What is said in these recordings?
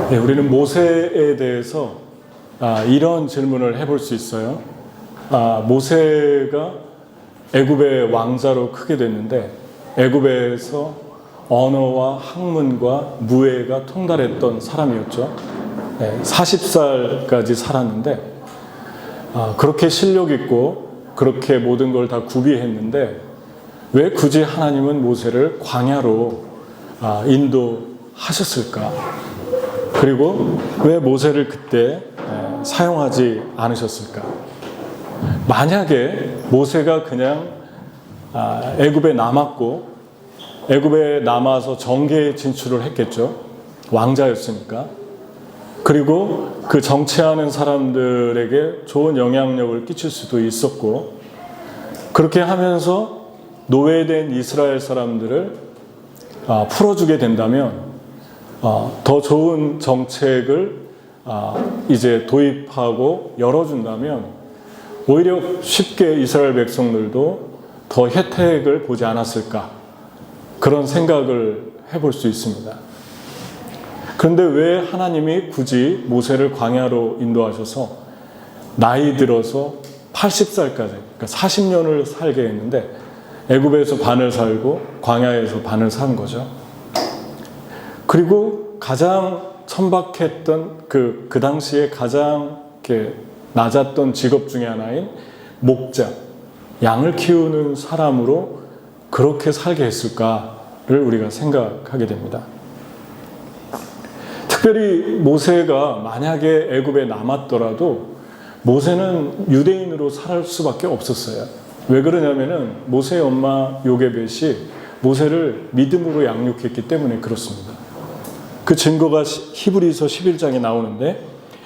네, 우리는 모세에 대해서 이런 질문을 해볼 수 있어요. 모세가 애굽의 왕자로 크게 됐는데 애굽에서 언어와 학문과 무예가 통달했던 사람이었죠. 40살까지 살았는데 그렇게 실력 있고 그렇게 모든 걸 다 구비했는데 왜 굳이 하나님은 모세를 광야로 인도하셨을까? 그리고 왜 모세를 그때 사용하지 않으셨을까? 만약에 모세가 그냥 애굽에 남았고 애굽에 남아서 정계에 진출을 했겠죠. 왕자였으니까. 그리고 그 정치하는 사람들에게 좋은 영향력을 끼칠 수도 있었고, 그렇게 하면서 노예된 이스라엘 사람들을 풀어주게 된다면 더 좋은 정책을 이제 도입하고 열어준다면 오히려 쉽게 이스라엘 백성들도 더 혜택을 보지 않았을까, 그런 생각을 해볼 수 있습니다. 그런데 왜 하나님이 굳이 모세를 광야로 인도하셔서 나이 들어서 80살까지, 그러니까 40년을 살게 했는데 애굽에서 반을 살고 광야에서 반을 산 거죠. 그리고 가장 천박했던 그 당시에 가장 이렇게 낮았던 직업 중에 하나인 목자, 양을 키우는 사람으로 그렇게 살게 했을까를 우리가 생각하게 됩니다. 특별히 모세가 만약에 애굽에 남았더라도 모세는 유대인으로 살 수밖에 없었어요. 왜 그러냐면은 모세의 엄마 요게벳이 모세를 믿음으로 양육했기 때문에 그렇습니다. 그 증거가 히브리서 11장에 나오는데,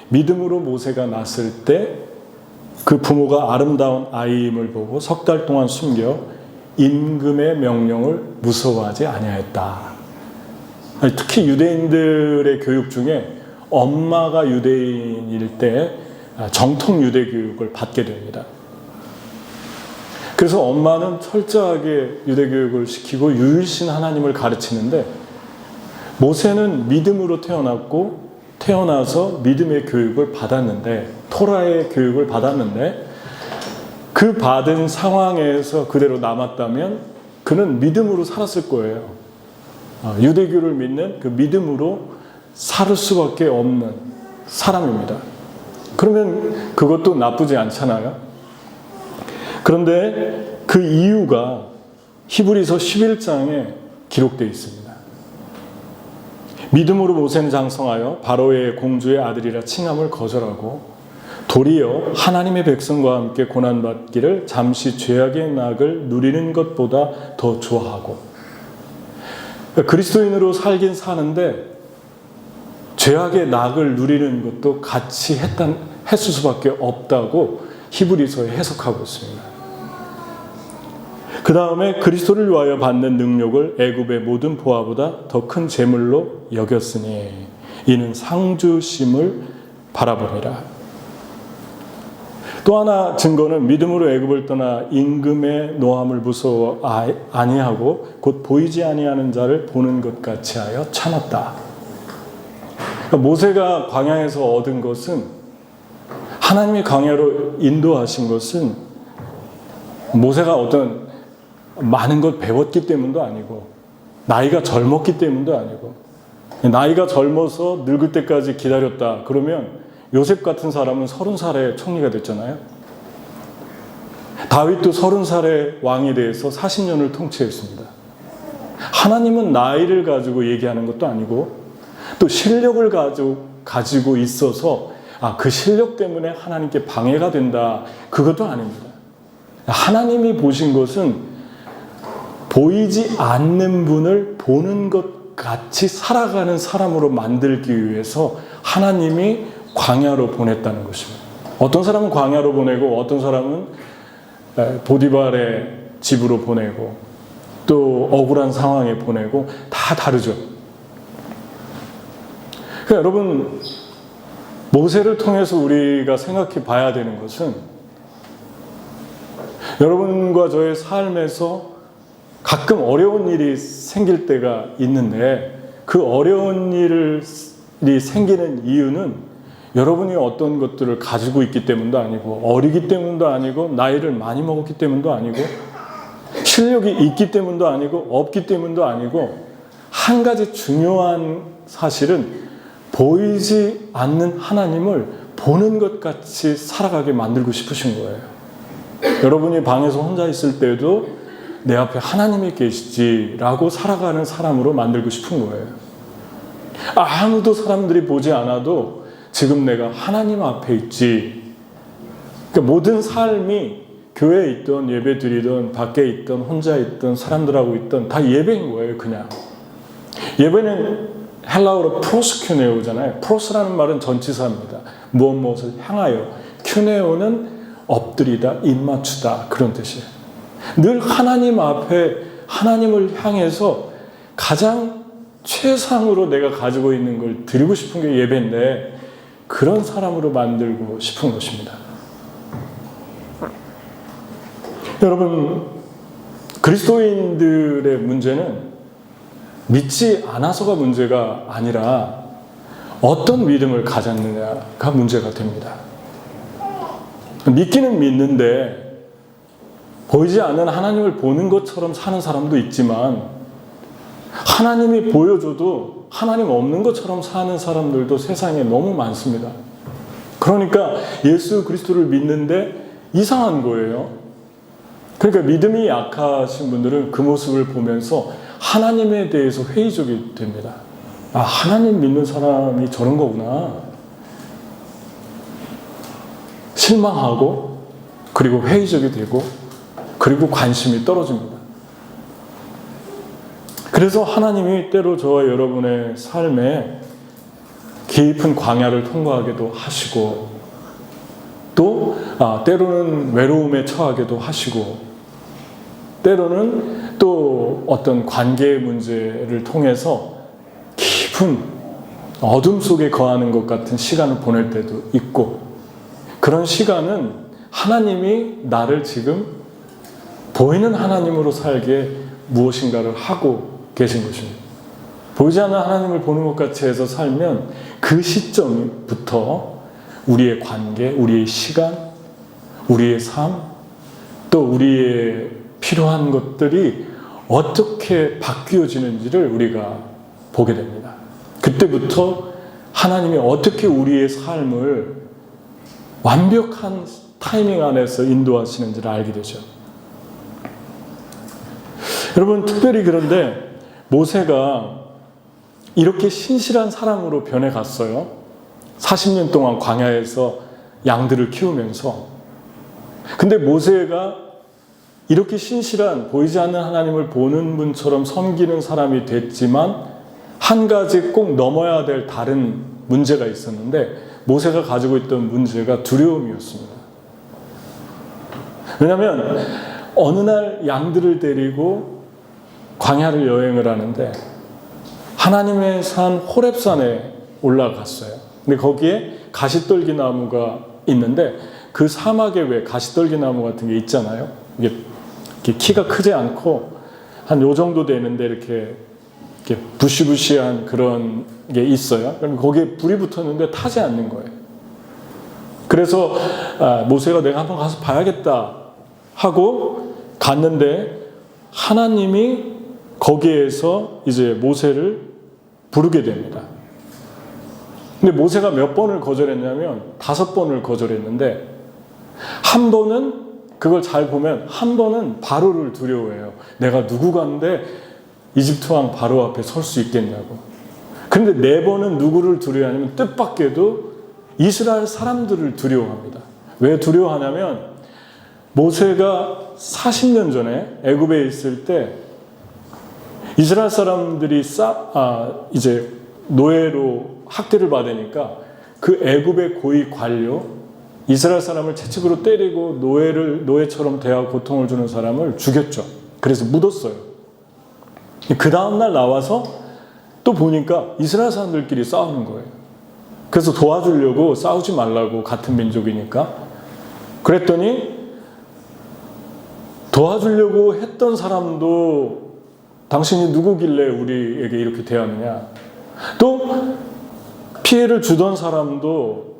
믿음으로 모세가 낳았을 때 그 부모가 아름다운 아이임을 보고 석 달 동안 숨겨 임금의 명령을 무서워하지 아니하였다. 특히 유대인들의 교육 중에 엄마가 유대인일 때 정통 유대 교육을 받게 됩니다. 그래서 엄마는 철저하게 유대 교육을 시키고 유일신 하나님을 가르치는데, 모세는 믿음으로 태어났고 태어나서 믿음의 교육을 받았는데, 토라의 교육을 받았는데, 그 받은 상황에서 그대로 남았다면 그는 믿음으로 살았을 거예요. 유대교를 믿는 그 믿음으로 살 수밖에 없는 사람입니다. 그러면 그것도 나쁘지 않잖아요. 그런데 그 이유가 히브리서 11장에 기록되어 있습니다. 믿음으로 모세는 장성하여 바로의 공주의 아들이라 칭함을 거절하고 도리어 하나님의 백성과 함께 고난받기를 잠시 죄악의 낙을 누리는 것보다 더 좋아하고, 그리스도인으로 살긴 사는데 죄악의 낙을 누리는 것도 같이 했을 수밖에 없다고 히브리서에 해석하고 있습니다. 그 다음에 그리스도를 위하여 받는 능력을 애굽의 모든 보화보다 더 큰 재물로 여겼으니 이는 상주심을 바라보니라. 또 하나 증거는 믿음으로 애굽을 떠나 임금의 노함을 무서워 아니하고 곧 보이지 아니하는 자를 보는 것 같이 하여 참았다. 그러니까 모세가 광야에서 얻은 것은, 하나님이 광야로 인도하신 것은 모세가 어떤 많은 걸 배웠기 때문도 아니고, 나이가 젊었기 때문도 아니고, 나이가 젊어서 늙을 때까지 기다렸다 그러면 요셉 같은 사람은 30살에 총리가 됐잖아요. 다윗도 30살에 왕이 돼서 40년을 통치했습니다. 하나님은 나이를 가지고 얘기하는 것도 아니고 또 실력을 가지고 있어서 그 실력 때문에 하나님께 방해가 된다, 그것도 아닙니다. 하나님이 보신 것은 보이지 않는 분을 보는 것 같이 살아가는 사람으로 만들기 위해서 하나님이 광야로 보냈다는 것입니다. 어떤 사람은 광야로 보내고 어떤 사람은 보디발의 집으로 보내고 또 억울한 상황에 보내고 다 다르죠. 그러니까 여러분, 모세를 통해서 우리가 생각해 봐야 되는 것은, 여러분과 저의 삶에서 가끔 어려운 일이 생길 때가 있는데 그 어려운 일을 생기는 이유는 여러분이 어떤 것들을 가지고 있기 때문도 아니고, 어리기 때문도 아니고, 나이를 많이 먹었기 때문도 아니고, 실력이 있기 때문도 아니고, 없기 때문도 아니고, 한 가지 중요한 사실은 보이지 않는 하나님을 보는 것 같이 살아가게 만들고 싶으신 거예요. 여러분이 방에서 혼자 있을 때도 내 앞에 하나님이 계시지라고 살아가는 사람으로 만들고 싶은 거예요. 아무도 사람들이 보지 않아도 지금 내가 하나님 앞에 있지. 그러니까 모든 삶이 교회에 있던, 예배 드리던, 밖에 있던, 혼자 있던, 사람들하고 있던 다 예배인 거예요, 그냥. 예배는 헬라어로 프로스큐네오잖아요. 프로스라는 말은 전치사입니다. 무엇을 향하여. 큐네오는 엎드리다, 입맞추다, 그런 뜻이에요. 늘 하나님 앞에 하나님을 향해서 가장 최상으로 내가 가지고 있는 걸 드리고 싶은 게 예배인데, 그런 사람으로 만들고 싶은 것입니다. 여러분, 그리스도인들의 문제는 믿지 않아서가 문제가 아니라 어떤 믿음을 가졌느냐가 문제가 됩니다. 믿기는 믿는데 보이지 않는 하나님을 보는 것처럼 사는 사람도 있지만, 하나님이 보여줘도 하나님 없는 것처럼 사는 사람들도 세상에 너무 많습니다. 그러니까 예수 그리스도를 믿는데 이상한 거예요. 그러니까 믿음이 약하신 분들은 그 모습을 보면서 하나님에 대해서 회의적이 됩니다. 아, 하나님 믿는 사람이 저런 거구나. 실망하고, 그리고 회의적이 되고, 그리고 관심이 떨어집니다. 그래서 하나님이 때로 저와 여러분의 삶에 깊은 광야를 통과하게도 하시고, 또 때로는 외로움에 처하게도 하시고, 때로는 또 어떤 관계의 문제를 통해서 깊은 어둠 속에 거하는 것 같은 시간을 보낼 때도 있고, 그런 시간은 하나님이 나를 지금 보이는 하나님으로 살게 무엇인가를 하고 계신 것입니다. 보이지 않는 하나님을 보는 것 같이 해서 살면 그 시점부터 우리의 관계, 우리의 시간, 우리의 삶, 또 우리의 필요한 것들이 어떻게 바뀌어지는지를 우리가 보게 됩니다. 그때부터 하나님이 어떻게 우리의 삶을 완벽한 타이밍 안에서 인도하시는지를 알게 되죠. 여러분, 특별히 그런데 모세가 이렇게 신실한 사람으로 변해갔어요. 40년 동안 광야에서 양들을 키우면서. 근데 모세가 이렇게 신실한, 보이지 않는 하나님을 보는 분처럼 섬기는 사람이 됐지만, 한 가지 꼭 넘어야 될 다른 문제가 있었는데, 모세가 가지고 있던 문제가 두려움이었습니다. 왜냐하면 어느 날 양들을 데리고 광야를 여행을 하는데 하나님의 산 호렙산에 올라갔어요. 근데 거기에 가시떨기 나무가 있는데, 그 사막에 왜 가시떨기 나무 같은 게 있잖아요. 이게 키가 크지 않고 한 요 정도 되는데 이렇게 부시부시한 그런 게 있어요. 그럼 거기에 불이 붙었는데 타지 않는 거예요. 그래서 모세가 내가 한번 가서 봐야겠다 하고 갔는데, 하나님이 거기에서 이제 모세를 부르게 됩니다. 근데 모세가 몇 번을 거절했냐면 5번을 거절했는데, 한 번은, 그걸 잘 보면 한 번은 바로를 두려워해요. 내가 누구간데 이집트 왕 바로 앞에 설 수 있겠냐고. 근데 4번은 누구를 두려워하냐면 뜻밖에도 이스라엘 사람들을 두려워합니다. 왜 두려워하냐면, 모세가 40년 전에 애굽에 있을 때 이스라엘 사람들이 이제 노예로 학대를 받으니까 그 애굽의 고위 관료, 이스라엘 사람을 채찍으로 때리고 노예처럼 대하고 고통을 주는 사람을 죽였죠. 그래서 묻었어요. 그 다음날 나와서 또 보니까 이스라엘 사람들끼리 싸우는 거예요. 그래서 도와주려고, 싸우지 말라고, 같은 민족이니까. 그랬더니 도와주려고 했던 사람도 당신이 누구길래 우리에게 이렇게 대하느냐. 또 피해를 주던 사람도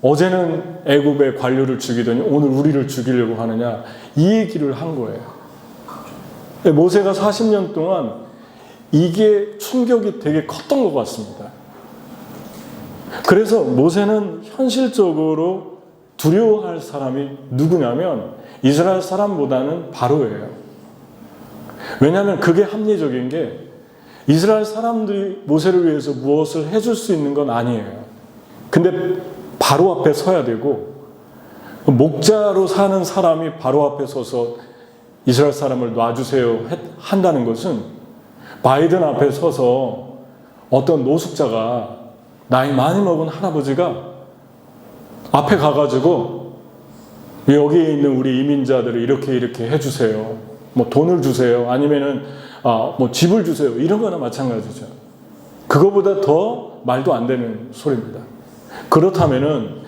어제는 애굽의 관료를 죽이더니 오늘 우리를 죽이려고 하느냐, 이 얘기를 한 거예요. 모세가 40년 동안 이게 충격이 되게 컸던 것 같습니다. 그래서 모세는 현실적으로 두려워할 사람이 누구냐면 이스라엘 사람보다는 바로예요. 왜냐하면 그게 합리적인 게 이스라엘 사람들이 모세를 위해서 무엇을 해줄 수 있는 건 아니에요. 근데 바로 앞에 서야 되고, 목자로 사는 사람이 바로 앞에 서서 이스라엘 사람을 놔주세요 한다는 것은 바이든 앞에 서서 어떤 노숙자가, 나이 많이 먹은 할아버지가 앞에 가가지고 여기에 있는 우리 이민자들을 이렇게 해주세요, 뭐 돈을 주세요, 아니면은 뭐 집을 주세요, 이런 거나 마찬가지죠. 그거보다 더 말도 안 되는 소리입니다. 그렇다면은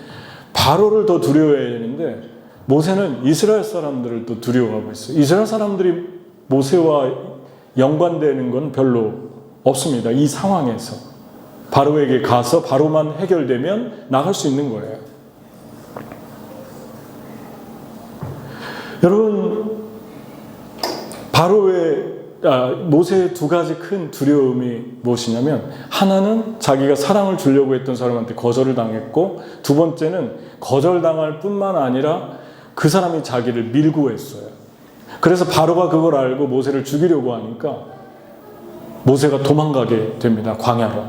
바로를 더 두려워해야 되는데 모세는 이스라엘 사람들을 또 두려워하고 있어요. 이스라엘 사람들이 모세와 연관되는 건 별로 없습니다. 이 상황에서 바로에게 가서 바로만 해결되면 나갈 수 있는 거예요. 여러분, 모세의 두 가지 큰 두려움이 무엇이냐면, 하나는 자기가 사랑을 주려고 했던 사람한테 거절을 당했고, 두 번째는 거절당할 뿐만 아니라 그 사람이 자기를 밀고 했어요. 그래서 바로가 그걸 알고 모세를 죽이려고 하니까 모세가 도망가게 됩니다. 광야로.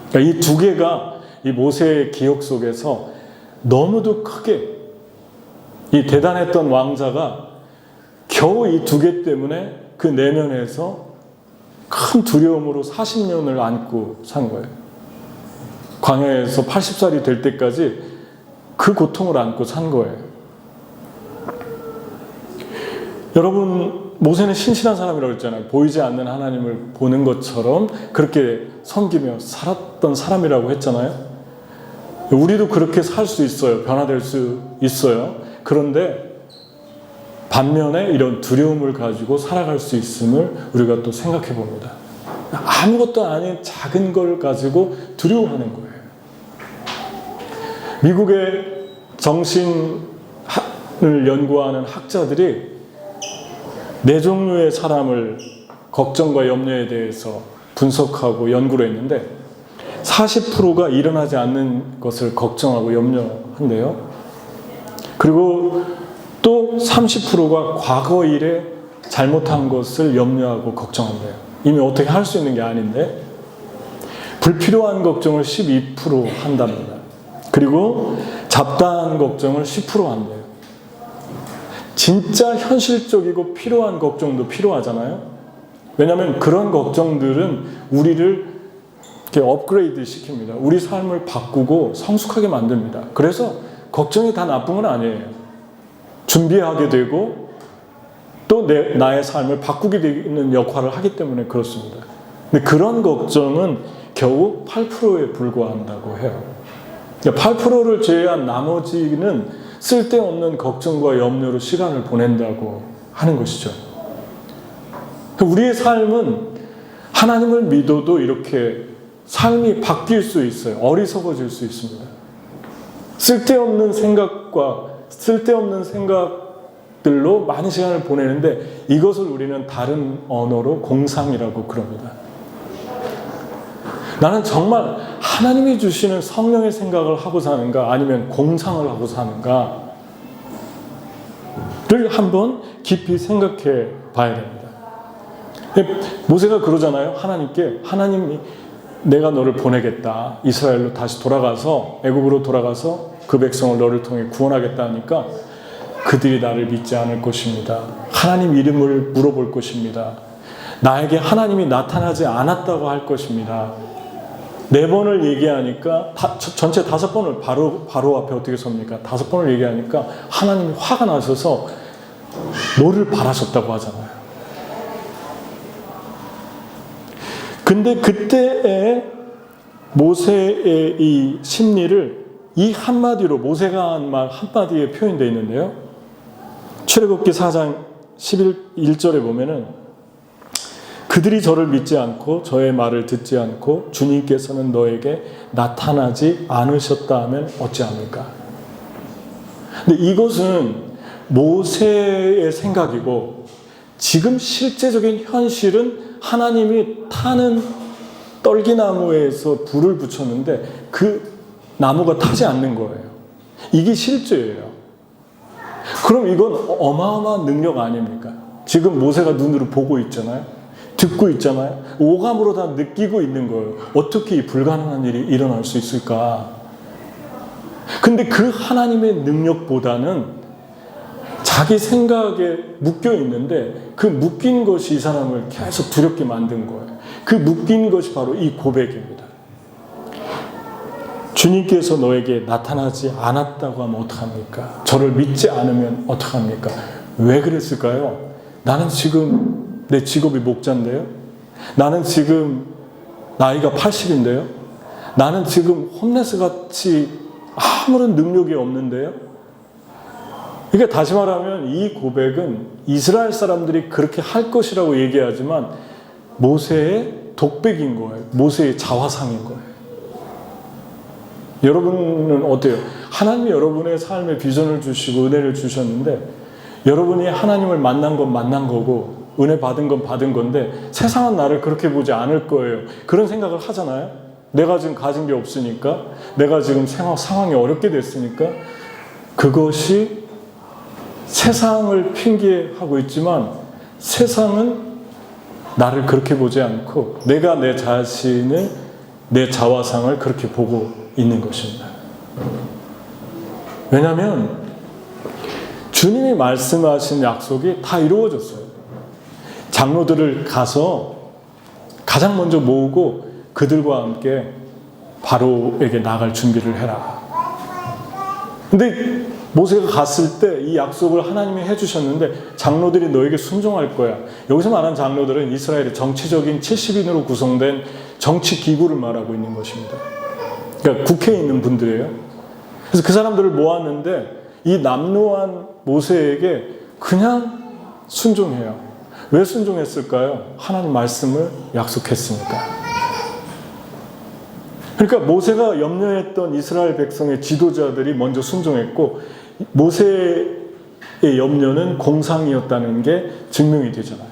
그러니까 이 두 개가 이 모세의 기억 속에서 너무도 크게, 이 대단했던 왕자가 겨우 이 두 개 때문에 그 내면에서 큰 두려움으로 40년을 안고 산 거예요. 광야에서 80살이 될 때까지 그 고통을 안고 산 거예요. 여러분, 모세는 신실한 사람이라고 했잖아요. 보이지 않는 하나님을 보는 것처럼 그렇게 섬기며 살았던 사람이라고 했잖아요. 우리도 그렇게 살 수 있어요. 변화될 수 있어요. 그런데 반면에 이런 두려움을 가지고 살아갈 수 있음을 우리가 또 생각해 봅니다. 아무것도 아닌 작은 걸 가지고 두려워하는 거예요. 미국의 정신을 연구하는 학자들이 네 종류의 사람을 걱정과 염려에 대해서 분석하고 연구를 했는데 40%가 일어나지 않는 것을 걱정하고 염려한대요. 그리고 또 30%가 과거 일에 잘못한 것을 염려하고 걱정한대요. 이미 어떻게 할 수 있는 게 아닌데. 불필요한 걱정을 12% 한답니다. 그리고 잡다한 걱정을 10% 한대요. 진짜 현실적이고 필요한 걱정도 필요하잖아요. 왜냐하면 그런 걱정들은 우리를 이렇게 업그레이드 시킵니다. 우리 삶을 바꾸고 성숙하게 만듭니다. 그래서 걱정이 다 나쁜 건 아니에요. 준비하게 되고 또 나의 삶을 바꾸게 되는 역할을 하기 때문에 그렇습니다. 근데 그런 걱정은 겨우 8%에 불과한다고 해요. 8%를 제외한 나머지는 쓸데없는 걱정과 염려로 시간을 보낸다고 하는 것이죠. 우리의 삶은 하나님을 믿어도 이렇게 삶이 바뀔 수 있어요. 어리석어질 수 있습니다. 쓸데없는 생각들로 많은 시간을 보내는데 이것을 우리는 다른 언어로 공상이라고 그럽니다. 나는 정말 하나님이 주시는 성령의 생각을 하고 사는가 아니면 공상을 하고 사는가를 한번 깊이 생각해 봐야 됩니다. 모세가 그러잖아요. 하나님께, 하나님이 내가 너를 보내겠다. 이스라엘로 다시 돌아가서 애굽으로 돌아가서 그 백성을 너를 통해 구원하겠다 하니까 그들이 나를 믿지 않을 것입니다. 하나님 이름을 물어볼 것입니다. 나에게 하나님이 나타나지 않았다고 할 것입니다. 4번을 얘기하니까 전체 5번을 바로 앞에 어떻게 섭니까? 5번을 얘기하니까 하나님이 화가 나셔서 뭐를 바라셨다고 하잖아요. 근데 그때의 모세의 이 심리를 이 한마디로, 모세가 한 말 한마디에 표현되어 있는데요. 출애굽기 4장 11절에 보면은 그들이 저를 믿지 않고 저의 말을 듣지 않고 주님께서는 너에게 나타나지 않으셨다 하면 어찌합니까? 근데 이것은 모세의 생각이고 지금 실제적인 현실은 하나님이 타는 떨기나무에서 불을 붙였는데 그 나무가 타지 않는 거예요. 이게 실제예요. 그럼 이건 어마어마한 능력 아닙니까? 지금 모세가 눈으로 보고 있잖아요. 듣고 있잖아요. 오감으로 다 느끼고 있는 거예요. 어떻게 이 불가능한 일이 일어날 수 있을까? 근데 그 하나님의 능력보다는 자기 생각에 묶여 있는데 그 묶인 것이 이 사람을 계속 두렵게 만든 거예요. 그 묶인 것이 바로 이 고백입니다. 주님께서 너에게 나타나지 않았다고 하면 어떡합니까? 저를 믿지 않으면 어떡합니까? 왜 그랬을까요? 나는 지금 내 직업이 목자인데요? 나는 지금 나이가 80인데요? 나는 지금 홈레스 같이 아무런 능력이 없는데요? 그러니까 다시 말하면 이 고백은 이스라엘 사람들이 그렇게 할 것이라고 얘기하지만 모세의 독백인 거예요. 모세의 자화상인 거예요. 여러분은 어때요? 하나님이 여러분의 삶에 비전을 주시고 은혜를 주셨는데 여러분이 하나님을 만난 건 만난 거고 은혜 받은 건 받은 건데 세상은 나를 그렇게 보지 않을 거예요. 그런 생각을 하잖아요. 내가 지금 가진 게 없으니까, 내가 지금 상황이 어렵게 됐으니까. 그것이 세상을 핑계하고 있지만 세상은 나를 그렇게 보지 않고 내가 내 자신을, 내 자화상을 그렇게 보고 있는 것입니다. 왜냐하면 주님이 말씀하신 약속이 다 이루어졌어요. 장로들을 가서 가장 먼저 모으고 그들과 함께 바로에게 나갈 준비를 해라. 근데 모세가 갔을 때 이 약속을 하나님이 해주셨는데 장로들이 너에게 순종할 거야. 여기서 말하는 장로들은 이스라엘의 정치적인 70인으로 구성된 정치 기구를 말하고 있는 것입니다. 그러니까 국회에 있는 분들이에요. 그래서 그 사람들을 모았는데 이 남루한 모세에게 그냥 순종해요. 왜 순종했을까요? 하나님 말씀을 약속했으니까. 그러니까 모세가 염려했던 이스라엘 백성의 지도자들이 먼저 순종했고 모세의 염려는 공상이었다는 게 증명이 되잖아요.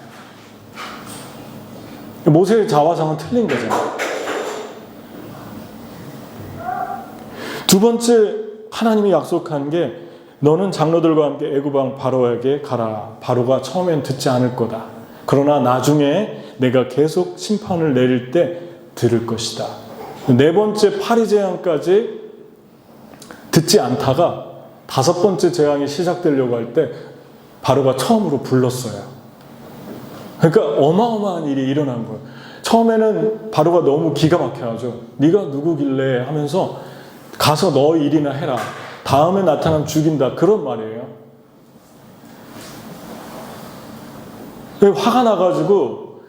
모세의 자화상은 틀린 거잖아요. 두 번째 하나님이 약속한 게 너는 장로들과 함께 애굽 왕 바로에게 가라. 바로가 처음엔 듣지 않을 거다. 그러나 나중에 내가 계속 심판을 내릴 때 들을 것이다. 네 번째 파리 재앙까지 듣지 않다가 다섯 번째 재앙이 시작되려고 할 때 바로가 처음으로 불렀어요. 그러니까 어마어마한 일이 일어난 거예요. 처음에는 바로가 너무 기가 막혀하죠. 네가 누구길래 하면서 가서 너 일이나 해라. 다음에 나타나면 죽인다. 그런 말이에요. 화가 나가지고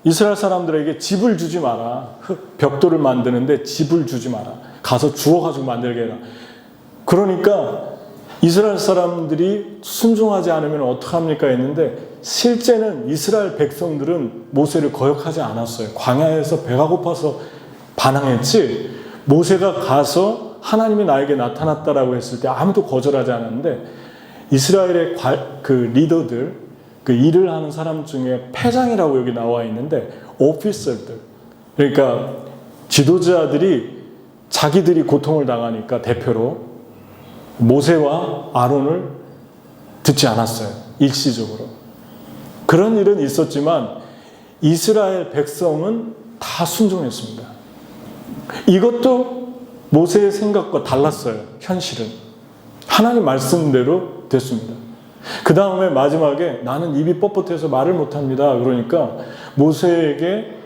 이스라엘 사람들에게 집을 주지 마라. 벽돌을 만드는데 집을 주지 마라. 가서 주워가지고 만들게 해라. 그러니까 이스라엘 사람들이 순종하지 않으면 어떡합니까 했는데 실제는 이스라엘 백성들은 모세를 거역하지 않았어요. 광야에서 배가 고파서 반항했지 모세가 가서 하나님이 나에게 나타났다라고 했을 때 아무도 거절하지 않았는데 이스라엘의 그 리더들, 그 일을 하는 사람 중에 패장이라고 여기 나와 있는데 오피서들, 그러니까 지도자들이 자기들이 고통을 당하니까 대표로 모세와 아론을 듣지 않았어요. 일시적으로. 그런 일은 있었지만 이스라엘 백성은 다 순종했습니다. 이것도 모세의 생각과 달랐어요. 현실은. 하나님 말씀대로 됐습니다. 그 다음에 마지막에 나는 입이 뻣뻣해서 말을 못합니다. 그러니까 모세에게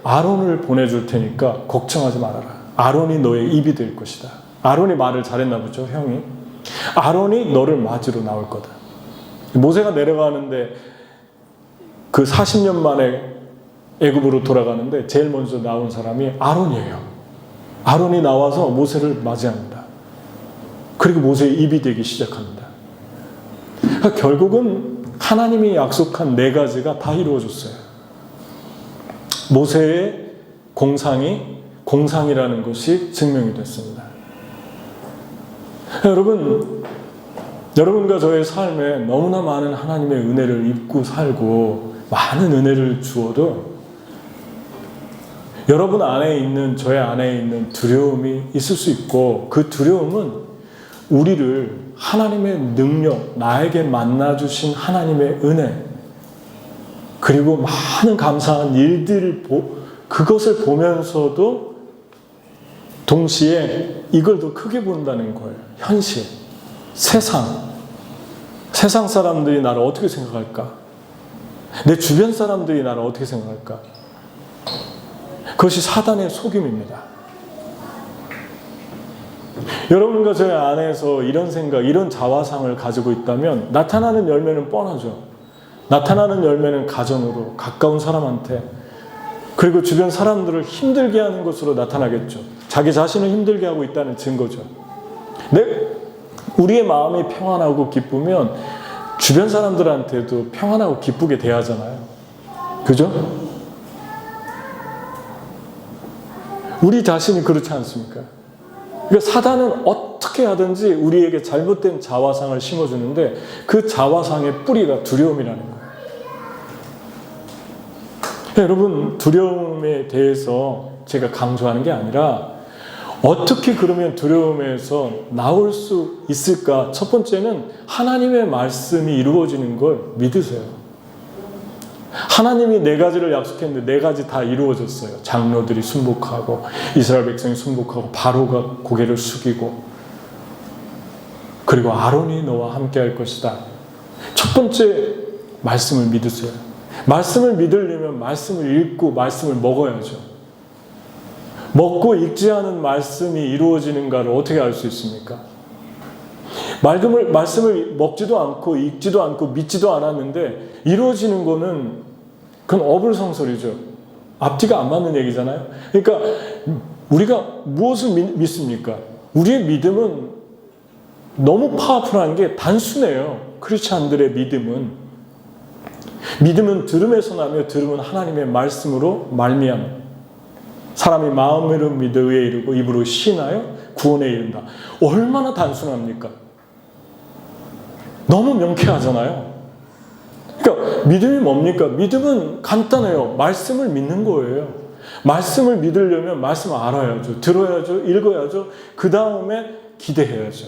아론을 보내줄 테니까 걱정하지 말아라. 아론이 너의 입이 될 것이다. 아론이 말을 잘했나 보죠, 형이. 아론이 너를 맞으러 나올 거다. 모세가 내려가는데 그 40년 만에 애굽으로 돌아가는데 제일 먼저 나온 사람이 아론이에요. 아론이 나와서 모세를 맞이합니다. 그리고 모세의 입이 되기 시작합니다. 그러니까 결국은 하나님이 약속한 네 가지가 다 이루어졌어요. 모세의 공상이라는 것이 증명이 됐습니다. 여러분과 저의 삶에 너무나 많은 하나님의 은혜를 입고 살고 많은 은혜를 주어도 여러분 안에 있는, 저의 안에 있는 두려움이 있을 수 있고, 그 두려움은 우리를 하나님의 능력, 나에게 만나주신 하나님의 은혜, 그리고 많은 감사한 일들을 그것을 보면서도 동시에 이걸 더 크게 본다는 거예요. 현실, 세상 사람들이 나를 어떻게 생각할까? 내 주변 사람들이 나를 어떻게 생각할까? 그것이 사단의 속임입니다. 여러분과 저의 안에서 이런 생각, 이런 자화상을 가지고 있다면 나타나는 열매는 뻔하죠. 나타나는 열매는 가정으로, 가까운 사람한테, 그리고 주변 사람들을 힘들게 하는 것으로 나타나겠죠. 자기 자신을 힘들게 하고 있다는 증거죠. 우리의 마음이 평안하고 기쁘면 주변 사람들한테도 평안하고 기쁘게 대하잖아요. 그죠? 우리 자신이 그렇지 않습니까? 그러니까 사단은 어떻게 하든지 우리에게 잘못된 자화상을 심어주는데 그 자화상의 뿌리가 두려움이라는 거예요. 여러분, 두려움에 대해서 제가 강조하는 게 아니라 어떻게 그러면 두려움에서 나올 수 있을까? 첫 번째는 하나님의 말씀이 이루어지는 걸 믿으세요. 하나님이 4가지를 약속했는데 4가지 다 이루어졌어요. 장로들이 순복하고 이스라엘 백성이 순복하고 바로가 고개를 숙이고, 그리고 아론이 너와 함께 할 것이다. 첫 번째, 말씀을 믿으세요. 말씀을 믿으려면 말씀을 읽고 말씀을 먹어야죠. 먹고 읽지 않은 말씀이 이루어지는가를 어떻게 알 수 있습니까? 말씀을 먹지도 않고 읽지도 않고 믿지도 않았는데 이루어지는 거는 그건 어불성설이죠. 앞뒤가 안 맞는 얘기잖아요. 그러니까 우리가 무엇을 믿습니까? 우리의 믿음은 너무 파워풀한 게 단순해요. 크리스찬들의 믿음은 들음에서 나며 들음은 하나님의 말씀으로 말미암아. 사람이 마음으로 믿어 의에 이르고 입으로 시인하여 구원에 이른다. 얼마나 단순합니까? 너무 명쾌하잖아요. 그러니까 믿음이 뭡니까? 믿음은 간단해요. 말씀을 믿는 거예요. 말씀을 믿으려면 말씀을 알아야죠. 들어야죠. 읽어야죠. 그 다음에 기대해야죠.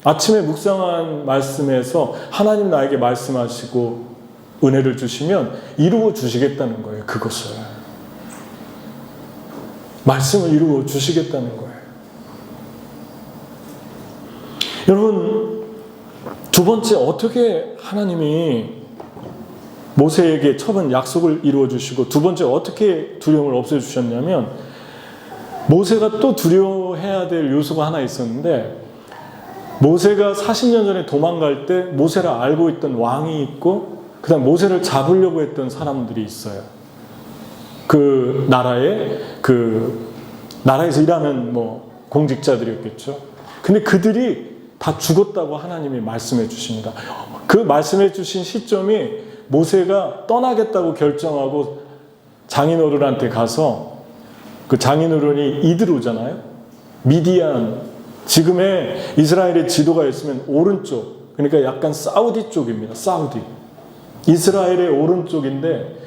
아침에 묵상한 말씀에서 하나님 나에게 말씀하시고 은혜를 주시면 이루어 주시겠다는 거예요. 그것을. 말씀을 이루어 주시겠다는 거예요. 여러분, 두 번째, 어떻게 하나님이 모세에게 처음 약속을 이루어 주시고, 두 번째, 어떻게 두려움을 없애주셨냐면, 모세가 또 두려워해야 될 요소가 하나 있었는데, 모세가 40년 전에 도망갈 때 모세를 알고 있던 왕이 있고, 그 다음 모세를 잡으려고 했던 사람들이 있어요. 그 나라에서 일하는 공직자들이었겠죠. 근데 그들이 다 죽었다고 하나님이 말씀해 주십니다. 그 말씀해 주신 시점이 모세가 떠나겠다고 결정하고 장인어른한테 가서, 그 장인어른이 이드로잖아요. 미디안, 지금의 이스라엘의 지도가 있으면 오른쪽, 그러니까 약간 사우디 쪽입니다. 사우디. 이스라엘의 오른쪽인데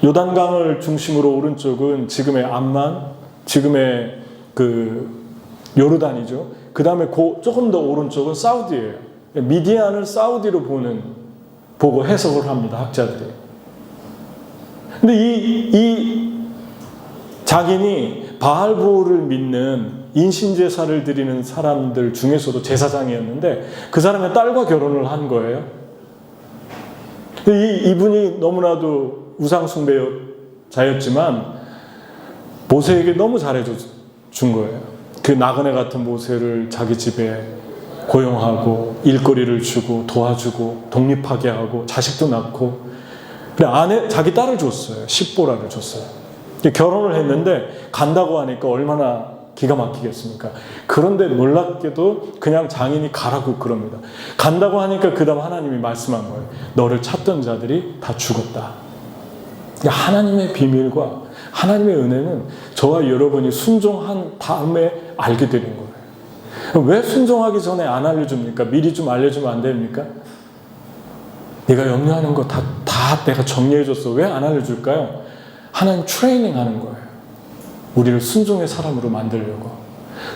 요단강을 중심으로 오른쪽은 지금의 암만, 지금의 요르단이죠. 그 다음에 조금 더 오른쪽은 사우디예요. 미디안을 사우디로 보고 해석을 합니다, 학자들이. 근데 이 자기니 바알보를 믿는 인신제사를 드리는 사람들 중에서도 제사장이었는데 그 사람의 딸과 결혼을 한 거예요. 이분이 너무나도 우상숭배자였지만 모세에게 너무 잘해준 거예요. 그 나그네 같은 모세를 자기 집에 고용하고 일거리를 주고 도와주고 독립하게 하고 자식도 낳고, 자기 딸을 줬어요. 십보라를 줬어요. 결혼을 했는데 간다고 하니까 얼마나 기가 막히겠습니까? 그런데 놀랍게도 그냥 장인이 가라고 그럽니다. 간다고 하니까 그 다음 하나님이 말씀한 거예요. 너를 찾던 자들이 다 죽었다. 하나님의 비밀과 하나님의 은혜는 저와 여러분이 순종한 다음에 알게 되는 거예요. 왜 순종하기 전에 안 알려줍니까? 미리 좀 알려주면 안 됩니까? 네가 염려하는 거 다 내가 정리해줬어. 왜 안 알려줄까요? 하나님 트레이닝 하는 거예요. 우리를 순종의 사람으로 만들려고.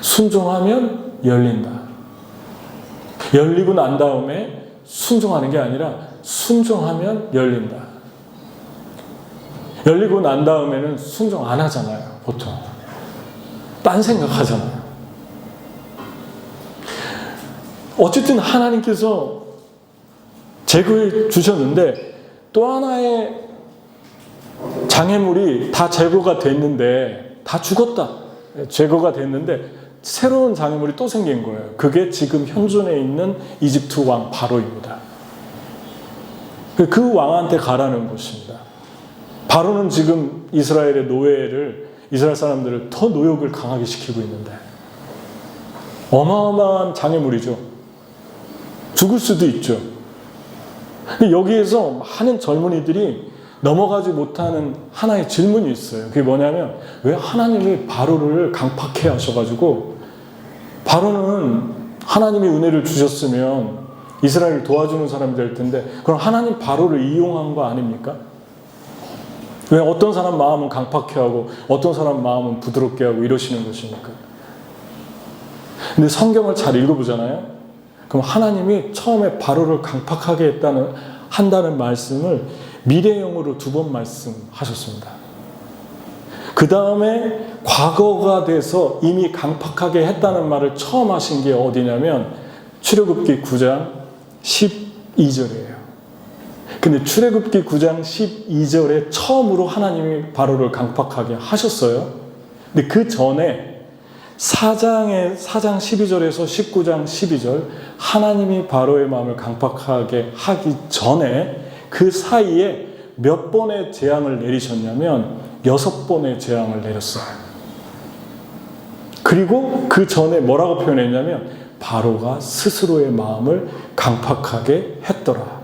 순종하면 열린다. 열리고 난 다음에 순종하는 게 아니라 순종하면 열린다. 열리고 난 다음에는 순종 안 하잖아요, 보통. 딴 생각 하잖아요. 어쨌든 하나님께서 제거해 주셨는데 또 하나의 장애물이 다 제거가 됐는데 다 죽었다. 제거가 됐는데 새로운 장애물이 또 생긴 거예요. 그게 지금 현존에 있는 이집트 왕 바로입니다. 그 왕한테 가라는 것입니다. 바로는 지금 이스라엘의 노예를, 이스라엘 사람들을 더 노역을 강하게 시키고 있는데 어마어마한 장애물이죠. 죽을 수도 있죠. 여기에서 많은 젊은이들이 넘어가지 못하는 하나의 질문이 있어요. 그게 뭐냐면 왜 하나님이 바로를 강팍해 하셔가지고 바로는 하나님이 은혜를 주셨으면 이스라엘을 도와주는 사람이 될 텐데 그럼 하나님 바로를 이용한 거 아닙니까? 왜 어떤 사람 마음은 강팍해 하고 어떤 사람 마음은 부드럽게 하고 이러시는 것입니까? 근데 성경을 잘 읽어보잖아요. 그럼 하나님이 처음에 바로를 강팍하게 한다는 말씀을 미래형으로 2번 말씀하셨습니다. 그 다음에 과거가 돼서 이미 강팍하게 했다는 말을 처음 하신 게 어디냐면 출애굽기 9장 12절이에요. 근데 출애굽기 9장 12절에 처음으로 하나님이 바로를 강팍하게 하셨어요. 근데 그 전에 4장 12절에서 19장 12절 하나님이 바로의 마음을 강팍하게 하기 전에 그 사이에 몇 번의 재앙을 내리셨냐면 6번의 재앙을 내렸어요. 그리고 그 전에 뭐라고 표현했냐면 바로가 스스로의 마음을 강팍하게 했더라.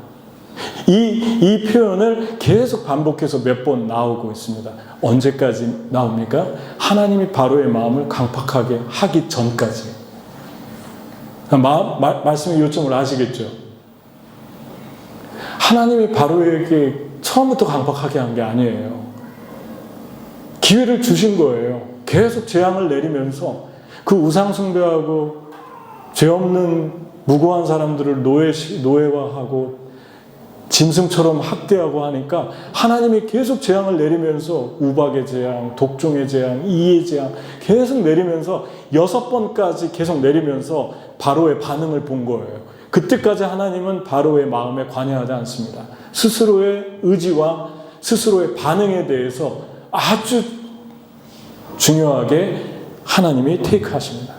이 표현을 계속 반복해서 몇 번 나오고 있습니다. 언제까지 나옵니까? 하나님이 바로의 마음을 강팍하게 하기 전까지. 말씀의 요점을 아시겠죠? 하나님이 바로에게 처음부터 강팍하게 한 게 아니에요. 기회를 주신 거예요. 계속 재앙을 내리면서 그 우상숭배하고 죄 없는 무고한 사람들을 노예화하고 짐승처럼 학대하고 하니까 하나님이 계속 재앙을 내리면서 우박의 재앙, 독종의 재앙, 이의 재앙 계속 내리면서 6번까지 계속 내리면서 바로의 반응을 본 거예요. 그때까지 하나님은 바로의 마음에 관여하지 않습니다. 스스로의 의지와 스스로의 반응에 대해서 아주 중요하게 하나님이 테이크하십니다.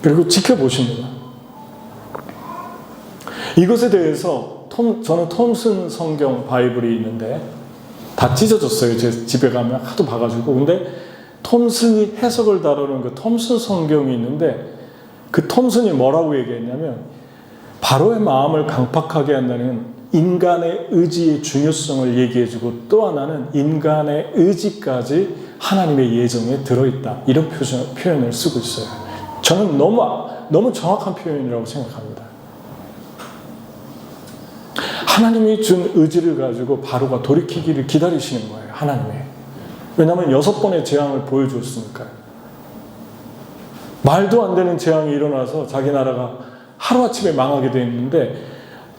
그리고 지켜보십니다. 이것에 대해서 저는 톰슨 성경 바이블이 있는데 다 찢어졌어요. 제 집에 가면 하도 봐가지고. 근데 톰슨이 해석을 다루는 그 톰슨 성경이 있는데 그 톰슨이 뭐라고 얘기했냐면 바로의 마음을 강팍하게 한다는 인간의 의지의 중요성을 얘기해주고 또 하나는 인간의 의지까지 하나님의 예정에 들어있다. 이런 표현을 쓰고 있어요. 저는 너무 정확한 표현이라고 생각합니다. 하나님이 준 의지를 가지고 바로가 돌이키기를 기다리시는 거예요. 하나님이. 왜냐하면 6번의 재앙을 보여주었으니까요. 말도 안 되는 재앙이 일어나서 자기 나라가 하루아침에 망하게 돼 있는데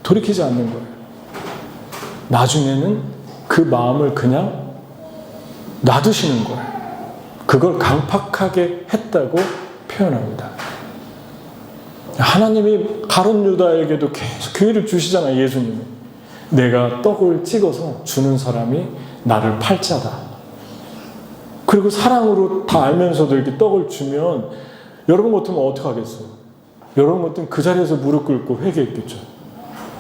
돌이키지 않는 거예요. 나중에는 그 마음을 그냥 놔두시는 거예요. 그걸 강팍하게 했다고 표현합니다. 하나님이 가룟 유다에게도 계속 기회를 주시잖아요. 예수님이. 내가 떡을 찍어서 주는 사람이 나를 팔자다. 그리고 사랑으로 다 알면서도 이렇게 떡을 주면 여러분 같으면 어떻게 하겠어요? 여러분 같으면 그 자리에서 무릎 꿇고 회개했겠죠.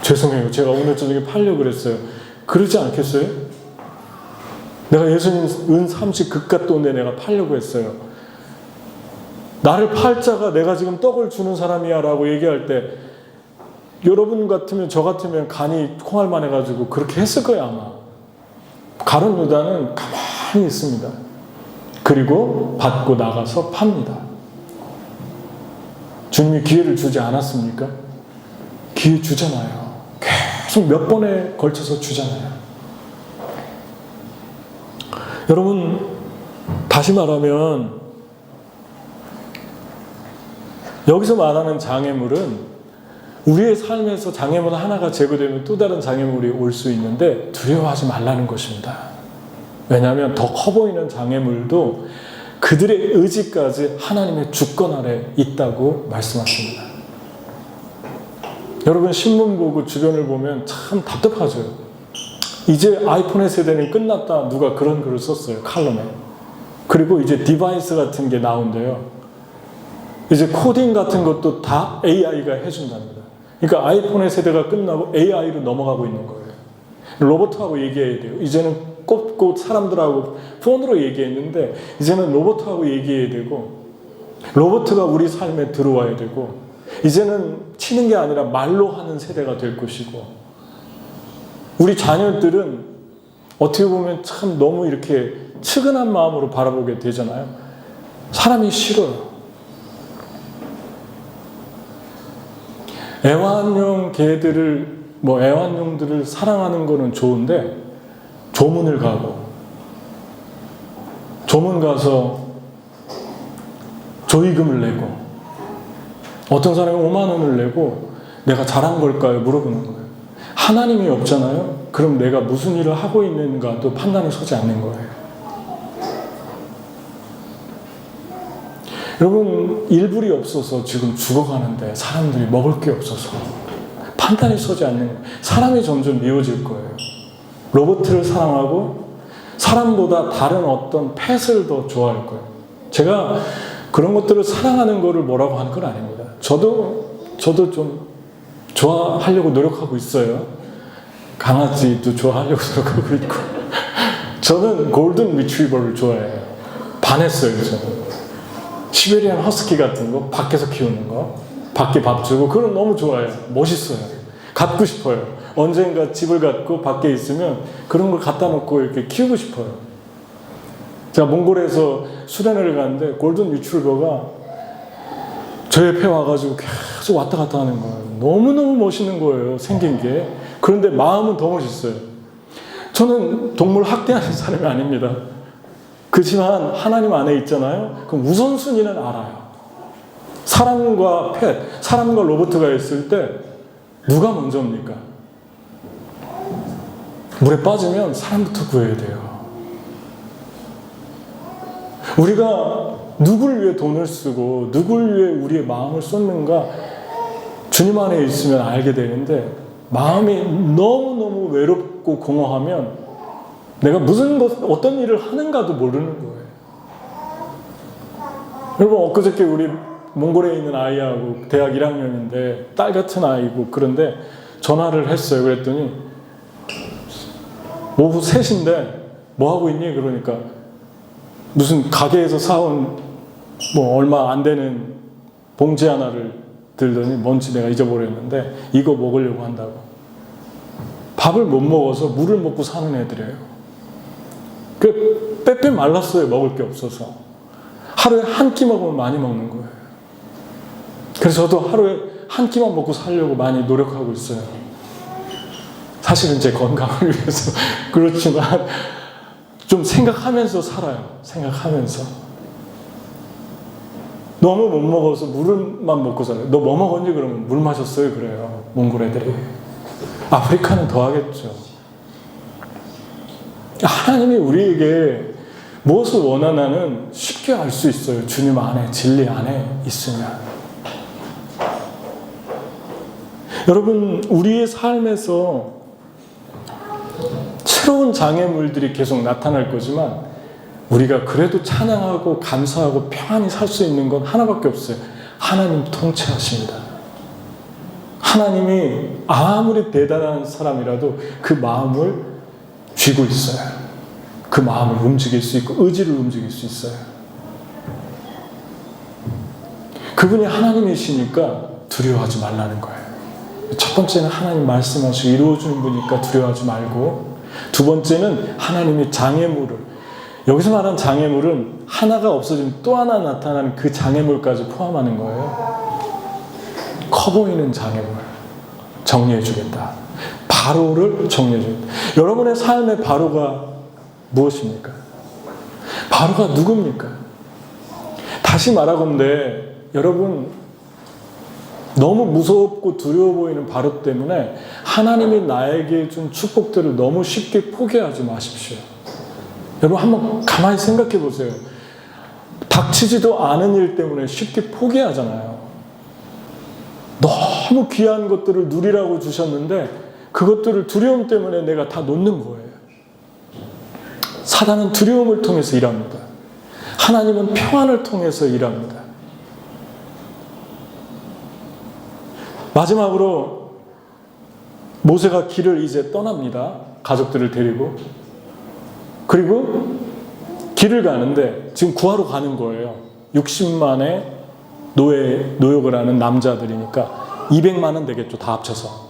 죄송해요. 제가 오늘 저녁에 팔려고 그랬어요. 그러지 않겠어요? 내가 예수님 은 30 그깟 돈에 내가 팔려고 했어요. 나를 팔 자가 내가 지금 떡을 주는 사람이야 라고 얘기할 때 여러분 같으면 저 같으면 간이 콩알만 해가지고 그렇게 했을 거예요 아마. 가룟 유다는 가만히 있습니다. 그리고 받고 나가서 팝니다. 주님이 기회를 주지 않았습니까? 기회 주잖아요. 계속 몇 번에 걸쳐서 주잖아요. 여러분, 다시 말하면 여기서 말하는 장애물은 우리의 삶에서 장애물 하나가 제거되면 또 다른 장애물이 올 수 있는데 두려워하지 말라는 것입니다. 왜냐하면 더 커 보이는 장애물도 그들의 의지까지 하나님의 주권 아래 있다고 말씀하십니다. 여러분, 신문 보고 주변을 보면 참 답답하죠. 이제 아이폰의 세대는 끝났다. 누가 그런 글을 썼어요. 칼럼에. 그리고 이제 디바이스 같은 게 나온대요. 이제 코딩 같은 것도 다 AI가 해준답니다. 그러니까 아이폰의 세대가 끝나고 AI로 넘어가고 있는 거예요. 로봇하고 얘기해야 돼요. 이제는 꼭 사람들하고 폰으로 얘기했는데 이제는 로봇하고 얘기해야 되고 로봇가 우리 삶에 들어와야 되고 이제는 치는 게 아니라 말로 하는 세대가 될 것이고 우리 자녀들은 어떻게 보면 참 너무 이렇게 측은한 마음으로 바라보게 되잖아요. 사람이 싫어요. 애완용 개들을 애완용들을 사랑하는 거는 좋은데 조문을 가고 조문 가서 조의금을 내고 어떤 사람이 5만 원을 내고 내가 잘한 걸까요? 물어보는 거예요. 하나님이 없잖아요. 그럼 내가 무슨 일을 하고 있는가도 판단이 서지 않는 거예요. 여러분, 일불이 없어서 지금 죽어가는데 사람들이 먹을 게 없어서 판단이 서지 않는 거예요. 사람이 점점 미워질 거예요. 로봇을 사랑하고 사람보다 다른 어떤 펫을 더 좋아할 거예요. 제가 그런 것들을 사랑하는 거를 뭐라고 하는 건 아닙니다. 저도 좀 좋아하려고 노력하고 있어요. 강아지도 좋아하려고 노력하고 있고 저는 골든 리트리버를 좋아해요. 반했어요. 저는 시베리안 허스키 같은 거 밖에서 키우는 거 밖에 밥 주고 그런 거 너무 좋아해요. 멋있어요. 갖고 싶어요. 언젠가 집을 갖고 밖에 있으면 그런 걸 갖다 놓고 이렇게 키우고 싶어요. 제가 몽골에서 수련회를 갔는데 골든 리트리버가 저 옆에 와가지고 계속 왔다 갔다 하는 거예요. 너무너무 멋있는 거예요. 생긴 게. 그런데 마음은 더 멋있어요. 저는 동물 학대하는 사람이 아닙니다. 그렇지만 하나님 안에 있잖아요. 그럼 우선순위는 알아요. 사람과 펫, 사람과 로봇가 있을 때 누가 먼저입니까? 물에 빠지면 사람부터 구해야 돼요. 우리가 누굴 위해 돈을 쓰고 누굴 위해 우리의 마음을 쏟는가 주님 안에 있으면 알게 되는데 마음이 너무너무 외롭고 공허하면 내가 어떤 일을 하는가도 모르는 거예요. 여러분, 엊그저께 우리 몽골에 있는 아이하고 대학 1학년인데 딸 같은 아이고 그런데 전화를 했어요. 그랬더니 오후 3시인데 뭐 하고 있니? 그러니까 무슨 가게에서 사온 얼마 안 되는 봉지 하나를 들더니 뭔지 내가 잊어버렸는데 이거 먹으려고 한다고. 밥을 못 먹어서 물을 먹고 사는 애들이에요. 그 빼빼 말랐어요. 먹을 게 없어서. 하루에 한 끼 먹으면 많이 먹는 거예요. 그래서 저도 하루에 한 끼만 먹고 살려고 많이 노력하고 있어요. 사실은 제 건강을 위해서 그렇지만 좀 생각하면서 살아요. 생각하면서. 너무 못 먹어서 물만 먹고 살아요. 너 뭐 먹었니? 그러면 물 마셨어요. 그래요. 몽골 애들이. 아프리카는 더 하겠죠. 하나님이 우리에게 무엇을 원하나는 쉽게 알 수 있어요. 주님 안에, 진리 안에 있으면. 여러분, 우리의 삶에서 새로운 장애물들이 계속 나타날 거지만 우리가 그래도 찬양하고 감사하고 평안히 살 수 있는 건 하나밖에 없어요. 하나님 통치하십니다. 하나님이 아무리 대단한 사람이라도 그 마음을 쥐고 있어요. 그 마음을 움직일 수 있고 의지를 움직일 수 있어요. 그분이 하나님이시니까 두려워하지 말라는 거예요. 첫 번째는 하나님 말씀하시고 이루어주는 분이니까 두려워하지 말고 두 번째는 하나님의 장애물을, 여기서 말하는 장애물은 하나가 없어지면 또 하나 나타나는 그 장애물까지 포함하는 거예요. 커 보이는 장애물 정리해 주겠다. 바로를 정리해 주겠다. 여러분의 삶의 바로가 무엇입니까? 바로가 누굽니까? 다시 말하건대 여러분, 너무 무섭고 두려워 보이는 바로 때문에 하나님이 나에게 준 축복들을 너무 쉽게 포기하지 마십시오. 여러분 한번 가만히 생각해 보세요. 닥치지도 않은 일 때문에 쉽게 포기하잖아요. 너무 귀한 것들을 누리라고 주셨는데 그것들을 두려움 때문에 내가 다 놓는 거예요. 사단은 두려움을 통해서 일합니다. 하나님은 평안을 통해서 일합니다. 마지막으로 모세가 길을 이제 떠납니다. 가족들을 데리고. 그리고 길을 가는데 지금 구하러 가는 거예요. 60만의 노역을 하는 남자들이니까 200만은 되겠죠. 다 합쳐서.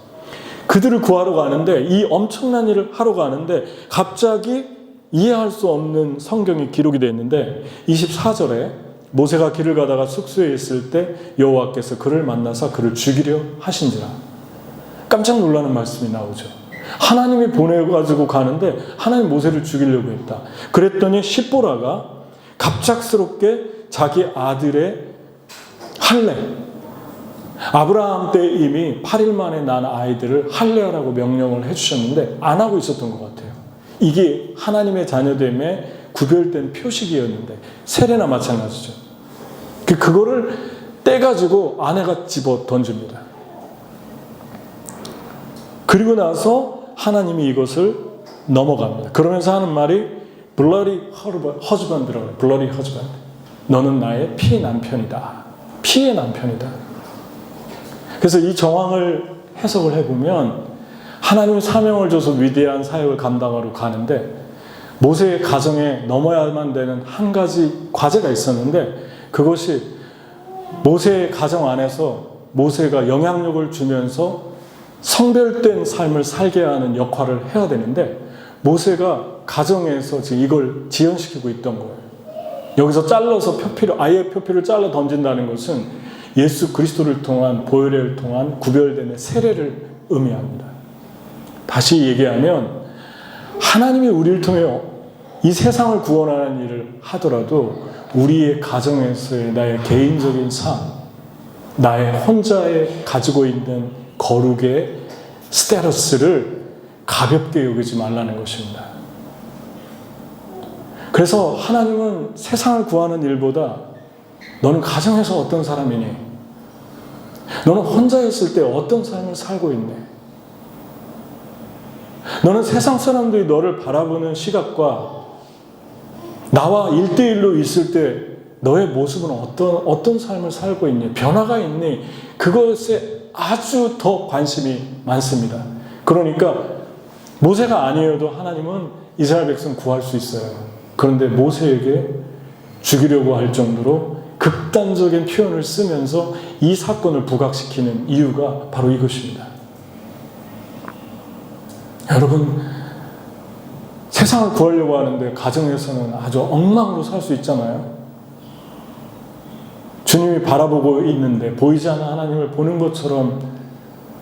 그들을 구하러 가는데 이 엄청난 일을 하러 가는데 갑자기 이해할 수 없는 성경이 기록이 되어 있는데 24절에 모세가 길을 가다가 숙소에 있을 때 여호와께서 그를 만나서 그를 죽이려 하신지라. 깜짝 놀라는 말씀이 나오죠. 하나님이 보내가지고 가는데 하나님 모세를 죽이려고 했다. 그랬더니 십보라가 갑작스럽게 자기 아들의 할례, 아브라함 때 이미 8일 만에 난 아이들을 할례하라고 명령을 해주셨는데 안 하고 있었던 것 같아요. 이게 하나님의 자녀됨의 구별된 표식이었는데 세례나 마찬가지죠. 그거를 떼가지고 아내가 집어 던집니다. 그리고 나서 하나님이 이것을 넘어갑니다. 그러면서 하는 말이 bloody husband라고 해요. bloody husband. 너는 나의 피의 남편이다. 피의 남편이다. 그래서 이 정황을 해석을 해보면 하나님의 사명을 줘서 위대한 사역을 감당하러 가는데 모세의 가정에 넘어야만 되는 한 가지 과제가 있었는데 그것이 모세의 가정 안에서 모세가 영향력을 주면서 성별된 삶을 살게 하는 역할을 해야 되는데 모세가 가정에서 지금 이걸 지연시키고 있던 거예요. 여기서 잘라서 아예 표피를 잘라 던진다는 것은 예수 그리스도를 통한 보혈을 통한 구별됨의 세례를 의미합니다. 다시 얘기하면 하나님이 우리를 통해 이 세상을 구원하는 일을 하더라도 우리의 가정에서의 나의 개인적인 삶, 나의 혼자의 가지고 있는 거룩의 스테러스를 가볍게 여기지 말라는 것입니다. 그래서 하나님은 세상을 구하는 일보다 너는 가정에서 어떤 사람이니? 너는 혼자 있을 때 어떤 삶을 살고 있니? 너는 세상 사람들이 너를 바라보는 시각과 나와 1대1로 있을 때 너의 모습은 어떤 삶을 살고 있니? 변화가 있니? 그것에 아주 더 관심이 많습니다. 그러니까 모세가 아니어도 하나님은 이스라엘 백성 구할 수 있어요. 그런데 모세에게 죽이려고 할 정도로 극단적인 표현을 쓰면서 이 사건을 부각시키는 이유가 바로 이것입니다. 여러분, 세상을 구하려고 하는데 가정에서는 아주 엉망으로 살 수 있잖아요. 주님이 바라보고 있는데 보이지 않는 하나님을 보는 것처럼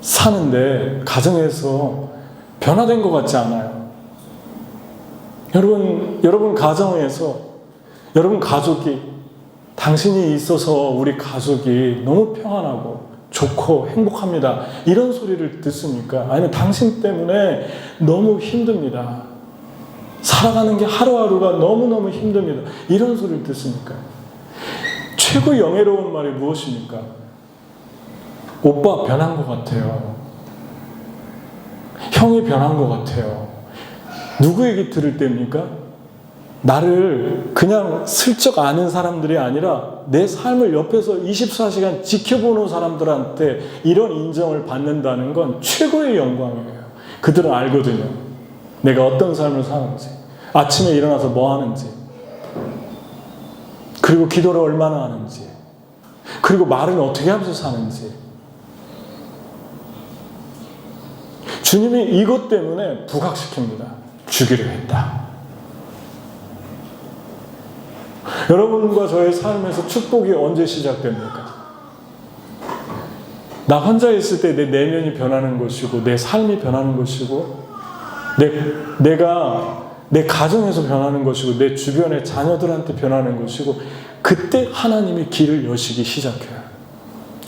사는데 가정에서 변화된 것 같지 않아요. 여러분 가정에서 여러분 가족이 당신이 있어서 우리 가족이 너무 평안하고 좋고 행복합니다. 이런 소리를 듣습니까? 아니면 당신 때문에 너무 힘듭니다. 살아가는 게 하루하루가 너무너무 힘듭니다. 이런 소리를 듣습니까? 최고 영예로운 말이 무엇입니까? 오빠 변한 것 같아요. 형이 변한 것 같아요. 누구 얘기 들을 때입니까? 나를 그냥 슬쩍 아는 사람들이 아니라 내 삶을 옆에서 24시간 지켜보는 사람들한테 이런 인정을 받는다는 건 최고의 영광이에요. 그들은 알거든요. 내가 어떤 삶을 사는지, 아침에 일어나서 뭐 하는지, 그리고 기도를 얼마나 하는지, 그리고 말은 어떻게 하면서 사는지. 주님이 이것 때문에 부각시킵니다. 주기로 했다. 여러분과 저의 삶에서 축복이 언제 시작됩니까? 나 혼자 있을 때 내 내면이 변하는 것이고, 내 삶이 변하는 것이고, 내가 내 가정에서 변하는 것이고, 내 주변의 자녀들한테 변하는 것이고, 그때 하나님이 길을 여시기 시작해요.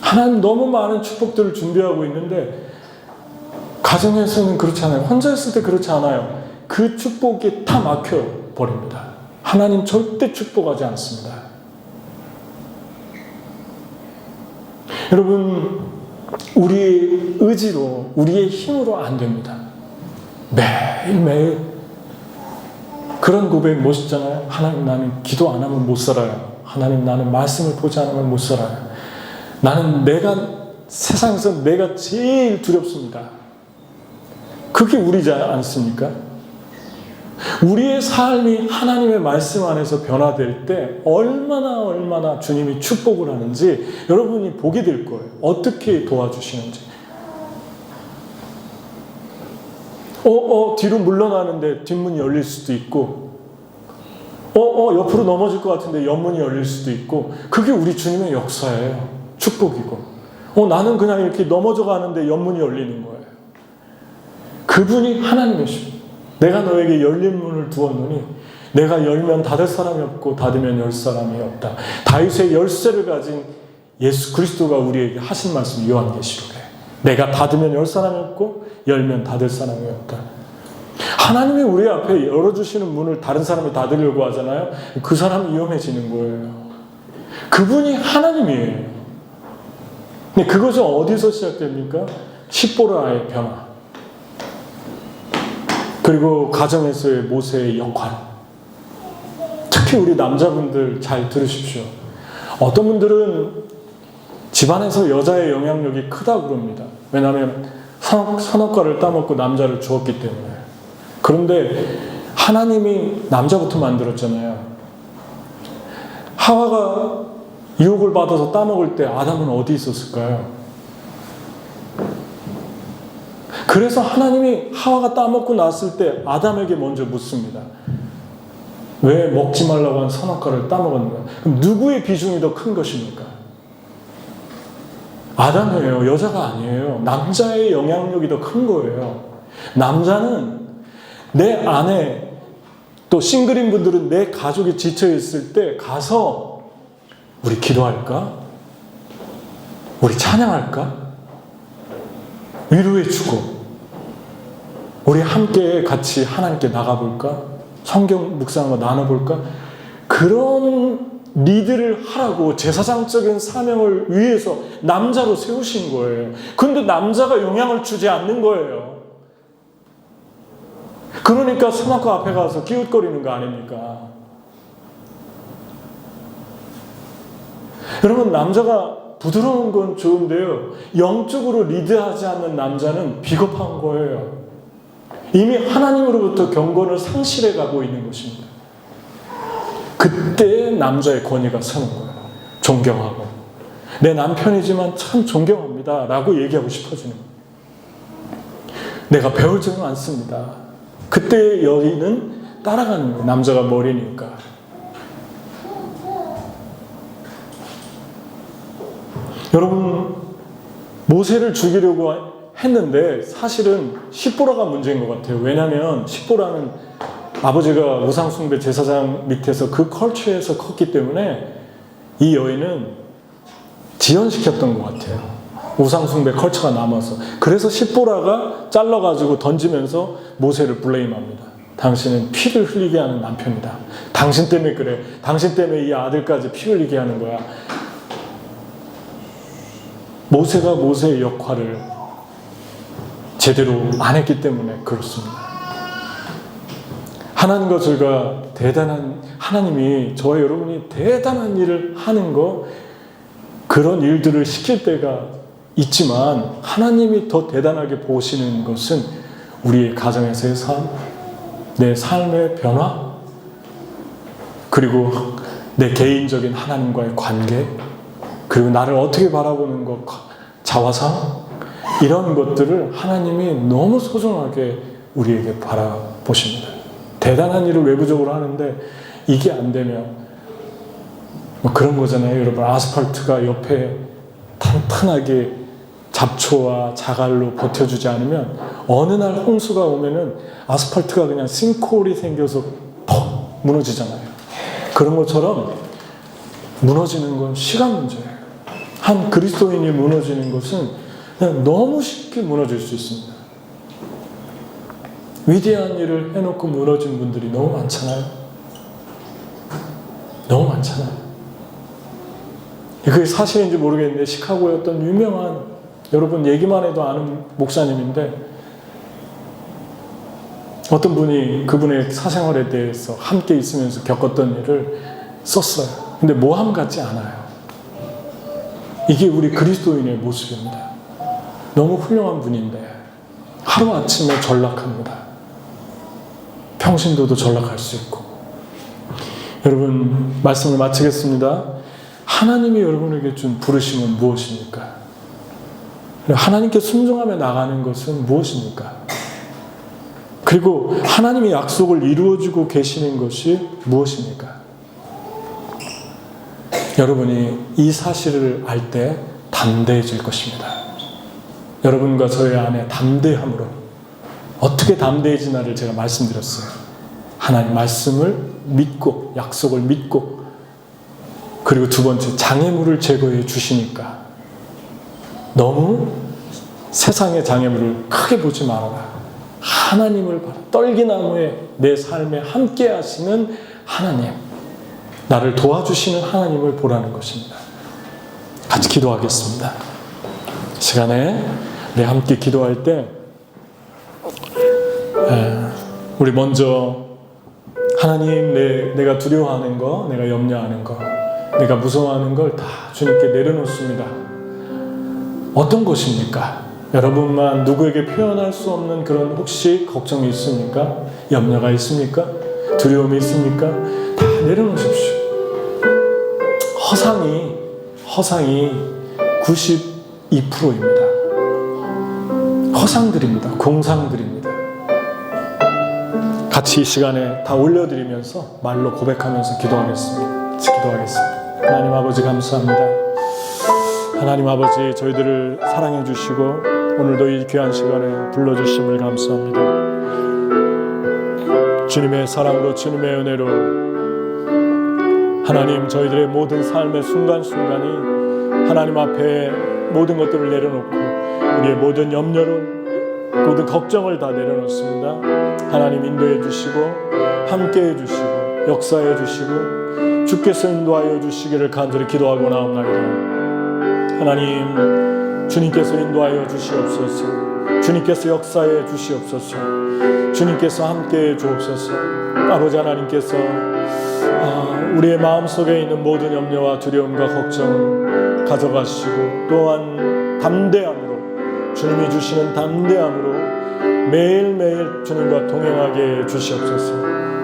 하나님 너무 많은 축복들을 준비하고 있는데, 가정에서는 그렇지 않아요. 혼자 있을 때 그렇지 않아요. 그 축복이 다 막혀버립니다. 하나님 절대 축복하지 않습니다. 여러분, 우리의 의지로, 우리의 힘으로 안 됩니다. 매일매일 그런 고백 멋있잖아요. 하나님, 나는 기도 안 하면 못 살아요. 하나님, 나는 말씀을 보지 않으면 못 살아요. 나는 세상에서 내가 제일 두렵습니다. 그게 우리지 않습니까? 우리의 삶이 하나님의 말씀 안에서 변화될 때 얼마나 주님이 축복을 하는지 여러분이 보게 될 거예요. 어떻게 도와주시는지. 뒤로 물러나는데 뒷문이 열릴 수도 있고, 옆으로 넘어질 것 같은데 옆문이 열릴 수도 있고, 그게 우리 주님의 역사예요. 축복이고. 나는 그냥 이렇게 넘어져 가는데 옆문이 열리는 거예요. 그분이 하나님이십니다. 내가 너에게 열린 문을 두었노니 내가 열면 닫을 사람이 없고 닫으면 열 사람이 없다. 다윗의 열쇠를 가진 예수 그리스도가 우리에게 하신 말씀, 요한계시록에. 내가 닫으면 열 사람이 없고 열면 닫을 사람이 없다. 하나님이 우리 앞에 열어주시는 문을 다른 사람이 닫으려고 하잖아요. 그 사람이 위험해지는 거예요. 그분이 하나님이에요. 근데 그것은 어디서 시작됩니까? 십보라의 변화. 그리고 가정에서의 모세의 역할. 특히 우리 남자분들 잘 들으십시오. 어떤 분들은 집안에서 여자의 영향력이 크다고 그럽니다. 왜냐하면 선악과를 따먹고 남자를 주었기 때문에. 그런데 하나님이 남자부터 만들었잖아요. 하와가 유혹을 받아서 따먹을 때 아담은 어디 있었을까요? 그래서 하나님이 하와가 따먹고 났을 때 아담에게 먼저 묻습니다. 왜 먹지 말라고 한 선악과를 따먹었는가? 그럼 누구의 비중이 더 큰 것입니까? 아담이에요. 여자가 아니에요. 남자의 영향력이 더 큰 거예요. 남자는 내 아내, 또 싱글인 분들은 내 가족이 지쳐있을 때 가서 우리 기도할까? 우리 찬양할까? 위로해주고 우리 함께 같이 하나님께 나가볼까? 성경 묵상과 나눠볼까? 그런 리드를 하라고 제사장적인 사명을 위해서 남자로 세우신 거예요. 그런데 남자가 영향을 주지 않는 거예요. 그러니까 선악과 앞에 가서 기웃거리는 거 아닙니까? 여러분, 남자가 부드러운 건 좋은데요, 영적으로 리드하지 않는 남자는 비겁한 거예요. 이미 하나님으로부터 경건을 상실해 가고 있는 것입니다. 그때 남자의 권위가 서는 거예요. 존경하고. 내 남편이지만 참 존경합니다 라고 얘기하고 싶어지는 거예요. 내가 배울 점은 많습니다. 그때 여인은 따라가는 거예요. 남자가 머리니까. 여러분, 모세를 죽이려고 했는데 사실은 십보라가 문제인 것 같아요. 왜냐하면 십보라는 아버지가 우상숭배 제사장 밑에서 그 컬처에서 컸기 때문에 이 여인은 지연시켰던 것 같아요. 우상숭배 컬처가 남아서. 그래서 십보라가 잘라가지고 던지면서 모세를 블레임합니다. 당신은 피를 흘리게 하는 남편이다. 당신 때문에 그래. 당신 때문에 이 아들까지 피 흘리게 하는 거야. 모세가 모세의 역할을 제대로 안 했기 때문에 그렇습니다. 하나님과 저희가 하나님이 저와 여러분이 대단한 일을 하는 거, 그런 일들을 시킬 때가 있지만 하나님이 더 대단하게 보시는 것은 우리의 가정에서의 삶, 내 삶의 변화, 그리고 내 개인적인 하나님과의 관계, 그리고 나를 어떻게 바라보는 것, 자화상, 이런 것들을 하나님이 너무 소중하게 우리에게 바라보십니다. 대단한 일을 외부적으로 하는데 이게 안 되면 뭐 그런 거잖아요. 여러분, 아스팔트가 옆에 탄탄하게 잡초와 자갈로 버텨주지 않으면 어느 날 홍수가 오면은 아스팔트가 그냥 싱크홀이 생겨서 퍽 무너지잖아요. 그런 것처럼 무너지는 건 시간 문제예요. 한 그리스도인이 무너지는 것은 그냥 너무 쉽게 무너질 수 있습니다. 위대한 일을 해놓고 무너진 분들이 너무 많잖아요. 너무 많잖아요. 그게 사실인지 모르겠는데 시카고의 어떤 유명한, 여러분 얘기만 해도 아는 목사님인데, 어떤 분이 그분의 사생활에 대해서 함께 있으면서 겪었던 일을 썼어요. 근데 모함 같지 않아요. 이게 우리 그리스도인의 모습입니다. 너무 훌륭한 분인데 하루아침에 전락합니다. 평신도도 전락할 수 있고. 여러분, 말씀을 마치겠습니다. 하나님이 여러분에게 준 부르심은 무엇입니까? 하나님께 순종하며 나가는 것은 무엇입니까? 그리고 하나님의 약속을 이루어주고 계시는 것이 무엇입니까? 여러분이 이 사실을 알 때 담대해질 것입니다. 여러분과 저의 안에 담대함으로, 어떻게 담대해지나를 제가 말씀드렸어요. 하나님 말씀을 믿고, 약속을 믿고, 그리고 두 번째, 장애물을 제거해 주시니까 너무 세상의 장애물을 크게 보지 말아라. 하나님을 봐라. 떨기나무에 내 삶에 함께 하시는 하나님, 나를 도와주시는 하나님을 보라는 것입니다. 같이 기도하겠습니다. 시간에 우리 함께 기도할 때 우리 먼저 하나님, 내가 두려워하는 거, 내가 염려하는 거, 내가 무서워하는 걸 다 주님께 내려놓습니다. 어떤 것입니까? 여러분만 누구에게 표현할 수 없는 그런 혹시 걱정이 있습니까? 염려가 있습니까? 두려움이 있습니까? 다 내려놓으십시오. 허상이 92%입니다. 허상들입니다. 공상들입니다. 같이 이 시간에 다 올려드리면서 말로 고백하면서 기도하겠습니다. 기도하겠습니다. 하나님 아버지 감사합니다. 하나님 아버지, 저희들을 사랑해 주시고 오늘도 이 귀한 시간에 불러주심을 감사합니다. 주님의 사랑으로, 주님의 은혜로 하나님, 저희들의 모든 삶의 순간순간이 하나님 앞에 모든 것들을 내려놓고 우리의 모든 염려를, 모든 걱정을 다 내려놓습니다. 하나님 인도해 주시고 함께해 주시고 역사해 주시고 주께서 인도하여 주시기를 간절히 기도하고 나옵나이다. 하나님, 주님께서 인도하여 주시옵소서. 주님께서 역사해 주시옵소서. 주님께서 함께해 주옵소서. 아버지 하나님께서 우리의 마음속에 있는 모든 염려와 두려움과 걱정을 가져가시고, 또한 담대함으로, 주님이 주시는 담대함으로 매일매일 주님과 동행하게 해주시옵소서.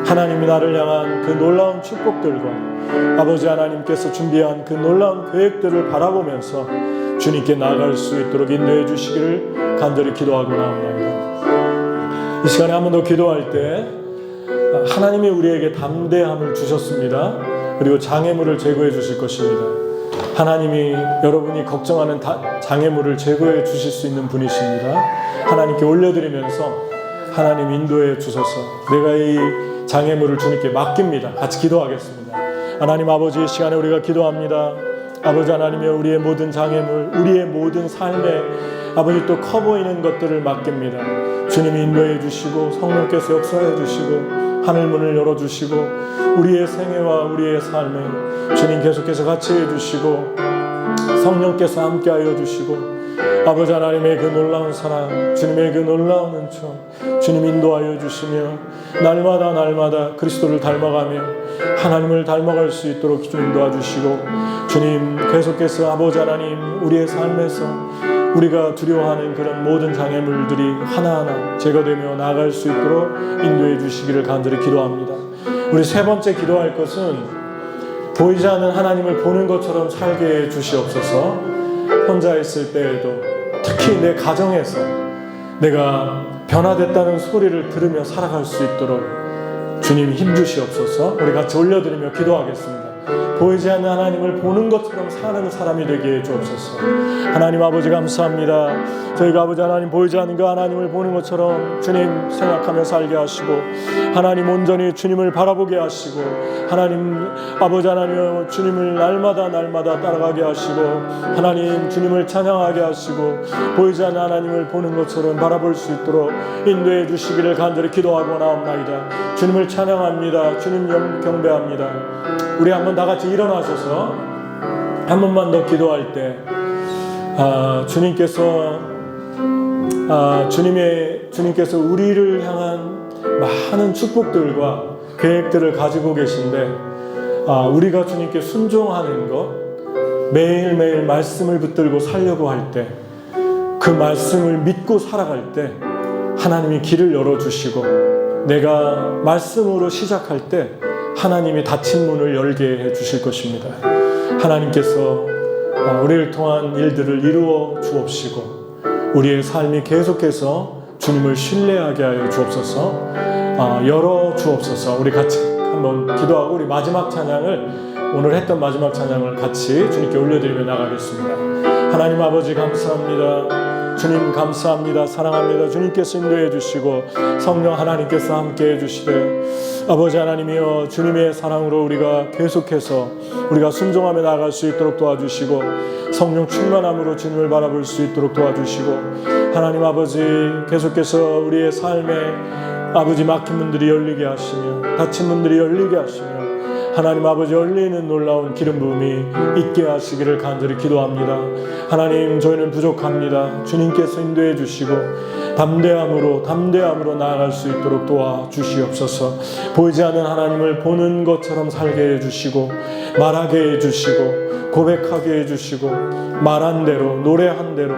하나님이 나를 향한 그 놀라운 축복들과 아버지 하나님께서 준비한 그 놀라운 계획들을 바라보면서 주님께 나아갈 수 있도록 인도해 주시기를 간절히 기도하고 나옵니다. 이 시간에 한 번 더 기도할 때 하나님이 우리에게 담대함을 주셨습니다. 그리고 장애물을 제거해 주실 것입니다. 하나님이 여러분이 걱정하는 장애물을 제거해 주실 수 있는 분이십니다. 하나님께 올려드리면서 하나님 인도해 주셔서 내가 이 장애물을 주님께 맡깁니다. 같이 기도하겠습니다. 하나님 아버지, 이 시간에 우리가 기도합니다. 아버지 하나님의 우리의 모든 장애물, 우리의 모든 삶에 아버지 또 커 보이는 것들을 맡깁니다. 주님이 인도해 주시고 성령께서 역사해 주시고 하늘문을 열어주시고 우리의 생애와 우리의 삶에 주님 계속해서 같이 해주시고 성령께서 함께하여 주시고 아버지 하나님의 그 놀라운 사랑, 주님의 그 놀라운 은총 주님 인도하여 주시며 날마다 그리스도를 닮아가며 하나님을 닮아갈 수 있도록 주님 도와주시고 주님 계속해서 아버지 하나님 우리의 삶에서 우리가 두려워하는 그런 모든 장애물들이 하나하나 제거되며 나아갈 수 있도록 인도해 주시기를 간절히 기도합니다. 우리 세 번째 기도할 것은 보이지 않는 하나님을 보는 것처럼 살게 해 주시옵소서. 혼자 있을 때에도 특히 내 가정에서 내가 변화됐다는 소리를 들으며 살아갈 수 있도록 주님 힘 주시옵소서. 우리 같이 올려드리며 기도하겠습니다. 보이지 않는 하나님을 보는 것처럼 사는 사람이 되게 해 주옵소서. 하나님 아버지 감사합니다. 저희가 아버지 하나님 보이지 않는 그 하나님을 보는 것처럼 주님 생각하며 살게 하시고, 하나님 온전히 주님을 바라보게 하시고, 하나님 아버지 하나님 주님을 날마다 따라가게 하시고, 하나님 주님을 찬양하게 하시고, 보이지 않는 하나님을 보는 것처럼 바라볼 수 있도록 인도해 주시기를 간절히 기도하고 나옵나이다. 주님을 찬양합니다. 주님 경배합니다. 우리 한번 다 같이 일어나셔서 한 번만 더 기도할 때 주님께서 우리를 향한 많은 축복들과 계획들을 가지고 계신데, 우리가 주님께 순종하는 것, 매일매일 말씀을 붙들고 살려고 할 때, 그 말씀을 믿고 살아갈 때 하나님이 길을 열어주시고, 내가 말씀으로 시작할 때 하나님이 닫힌 문을 열게 해 주실 것입니다. 하나님께서 우리를 통한 일들을 이루어 주옵시고, 우리의 삶이 계속해서 주님을 신뢰하게 하여 주옵소서. 열어 주옵소서. 우리 같이 한번 기도하고 우리 마지막 찬양을, 오늘 했던 마지막 찬양을 같이 주님께 올려드리며 나가겠습니다. 하나님 아버지 감사합니다. 주님 감사합니다. 사랑합니다. 주님께서 인도해 주시고 성령 하나님께서 함께 해주시되, 아버지 하나님이여 주님의 사랑으로 우리가 계속해서 우리가 순종하며 나아갈 수 있도록 도와주시고, 성령 충만함으로 주님을 바라볼 수 있도록 도와주시고, 하나님 아버지 계속해서 우리의 삶에 아버지 막힌 문들이 열리게 하시며, 닫힌 문들이 열리게 하시며, 하나님 아버지 열리는 놀라운 기름 부음이 있게 하시기를 간절히 기도합니다. 하나님 저희는 부족합니다. 주님께서 인도해 주시고 담대함으로 나아갈 수 있도록 도와주시옵소서. 보이지 않는 하나님을 보는 것처럼 살게 해주시고, 말하게 해주시고, 고백하게 해주시고, 말한 대로 노래한 대로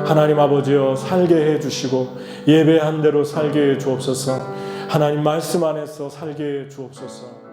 하나님 아버지여 살게 해주시고, 예배한 대로 살게 해 주옵소서. 하나님 말씀 안에서 살게 해 주옵소서.